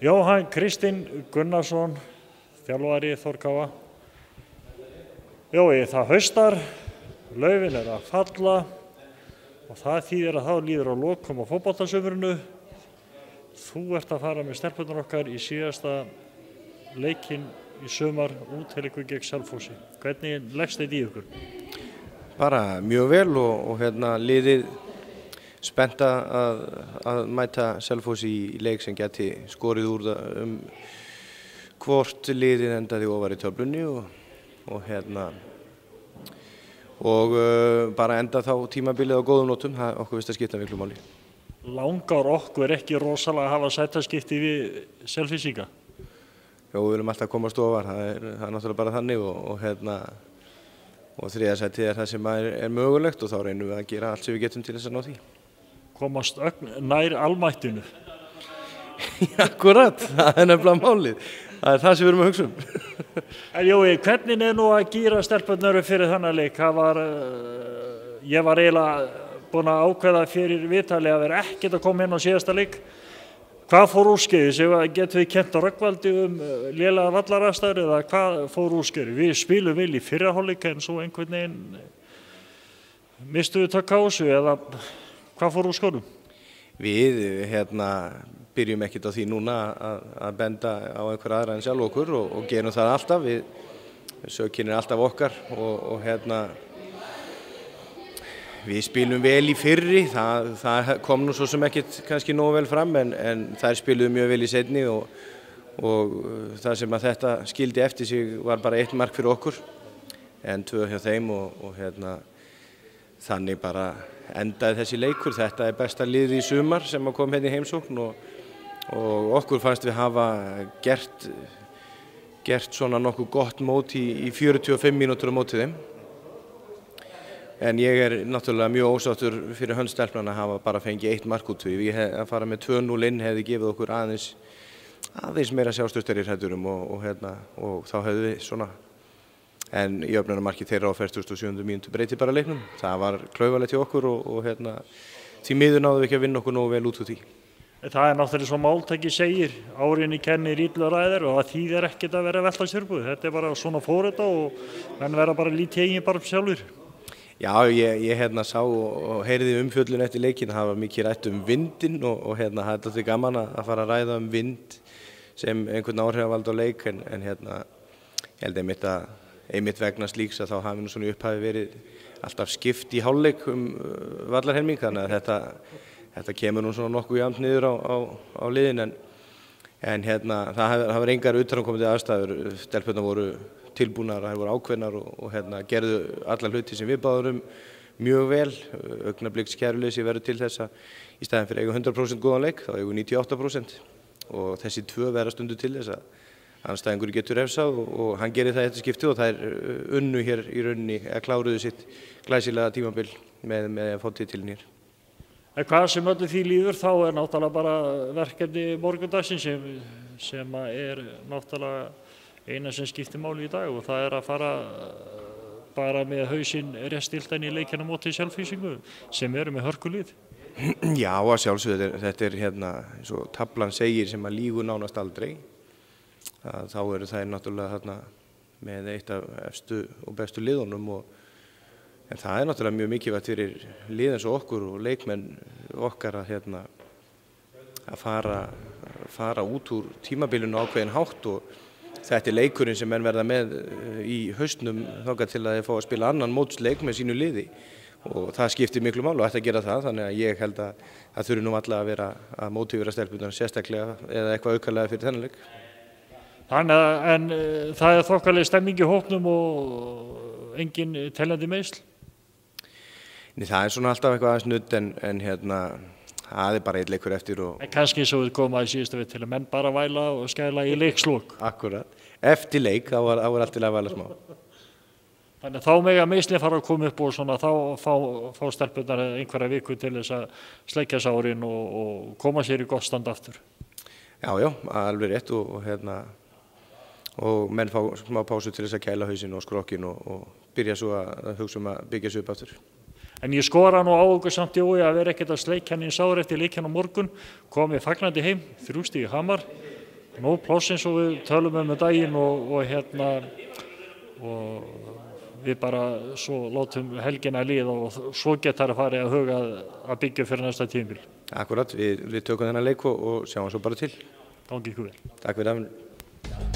Jóhann Kristinn Gunnarsson, þjálfari Þór. Jói, það haustar, laufin að falla og það þýðir að þá líður á lokum á fótboltasumrinu. Þú ert að fara með stelpurnar okkar í síðasta leikinn í sumar útileikur gegn Selfossi. Hvernig leggst þetta í ykkur? Bara mjög vel og liðið spennt að mæta Selfossi í leik sem geti skorið úr það hvort liðið endaði ofar í töflunni og bara enda þá tímabilið á góðum nótum. Það okkur finnst að skipta miklu máli. Langar okkur ekki rosalega að hafa sætaskipti við Selfyssinga? Já, við viljum alltaf komast ofar, það er náttúrulega bara þannig og þriðja sætið er það sem er mögulegt og þá reynum við að gera allt sem við getum til þess að ná því. Komast nær almættinu? Akkurat, það er nefnilega málið. Það er það sem við erum að hugsa um. En Jói, hvernig er nú að gíra stelpurnar fyrir þennan leik? Ég var eiginlega búinn að ákveða fyrir vitali að vera ekkert að koma inn á síðasta leik. Hvað fór úrskeiðis? Getum við kennt á Rögnvaldi lélega vallaraðstæður eða hvað fór úrskeiðis? Við spilum vel í fyrra hálfleik en svo einhvern veginn mistum við tök á þessu eða hvað fór úr skónum? Við byrjum ekkert á því núna að benda á einhver aðra en sjálf okkur og gerum það alltaf. Sökin er alltaf okkar og við spilum vel í fyrri, það kom nú svo sem ekkert kannski nógu vel fram en þær spiluðu mjög vel í seinni og það sem að þetta skildi eftir sig var bara 1 mark fyrir okkur en 2 hjá þeim og þannig bara endaði þessi leikur. Þetta er besta liðið í sumar sem kom hérna í heimsókn og okkur fannst við hafa gert svona nokkuð gott mót í 45 mínútur á móti þeim. En ég er náttúrulega mjög ósáttur fyrir hönd stelpnanna að hafa bara fengið 1 mark út við. Að fara með 2-0 inn hefði gefið okkur aðeins meira sjálfstraustari í hræddurum og þá hefði við svona. En í jöfnunarmarki þeirra á 47. mínútu breyti bara leiknum. Það var klaufalegt hjá okkur og því miður náðum við ekki að vinna okkur nógu vel út úr því. Það er náttúrulega svo máltæki segir, árinni kennir illu ræðir og það þýðir ekkert að vera að velta sér búið. Þetta er bara svona fór þetta og menn vera bara lítið eigin bara sjálfur. Já, ég sá og heyrði umfjöllun eftir leikinn, það var mikið rætt vindinn og það er alltaf gaman að fara að ræða vind sem einhvern áhrifavald á leik en ég held einmitt vegna slíks að þá hafi nú svona upphafi verið alltaf skipt í hálfleik vallarhelming þannig að þetta kemur nú svona nokkuð jafnt niður á liðin en það var engar utanaðkomandi aðstæður, stelpurnar voru tilbúnar, þær voru ákveðnar og gerðu alla hluti sem við báðum mjög vel. Augnablikkskæruleysi verður til þess að í staðinn fyrir eiga 100% góðan leik, þá eiga 98% og þessi 2 verða stundu til þess að andstæðingur getur refsað og hann gerir það eftir skipti og það unnu hér í rauninni að kláruðu sitt glæsilega tímabil með að fá titilinn hér. En hvað sem öllu því líður þá er náttúrulega bara verkefni morgundagsins sem er náttúrulega eina sem skiptir máli í dag og það er að fara bara með hausinn restiltan í leikina móti Selfyssingu sem eru með hörkulið. Já, að sjálfsögðu, þetta er eins og taflan segir sem að lígur nánast aldrei. Þá eru þær náttúrulega með eitt af efstu og bestu liðunum en það er náttúrulega mjög mikilvægt fyrir lið eins og okkur og leikmenn okkar að fara út úr tímabilinu ákveðin hátt og þetta er leikurinn sem menn verða með í haustnum þangað til að þeir fá að spila annan mótsleik með sínu liði og það skiptir miklu máli og ætti að gera það þannig að ég held að það þurfi nú alla að vera að mótivera stelpurnar sérstaklega eða eitthvað aukalega fyrir þennan leik. En það er þokkaleg stemming í hópnum og engin teljandi meiðsl? Nei, það er svona alltaf eitthvað aðeins nudd en það er bara einn leikur eftir En kannski svo við komum að í síðustu við til að menn bara væla og skæla í leikslok. Akkurat. Eftir leik þá var allt til að væla smá. Þannig að þá mega meiðslin fara að koma upp og svona þá fá stelpurnar einhverja viku til þess að sleikja sárin og koma sér í gott stand aftur. Já, alveg rétt og menn fá smá pásu til þess að kæla hausinn og skrokkin og byrja svo að hugsa að byggja sig upp aftur. En ég skora nú á okkur samt Jói að vera ekkert að sleikja hann í sár eftir leikinn á morgun, komið fagnandi heim, 3 stig í Hamar. nóg pláss eins og við tölum daginn og við bara svo látum helgina líða og svo getur það farið að huga að byggja fyrir næsta tímabil. Akkurat, við tökum þennan leik og sjáum svo bara til. Gangi ykkur vel. Takk fyrir það.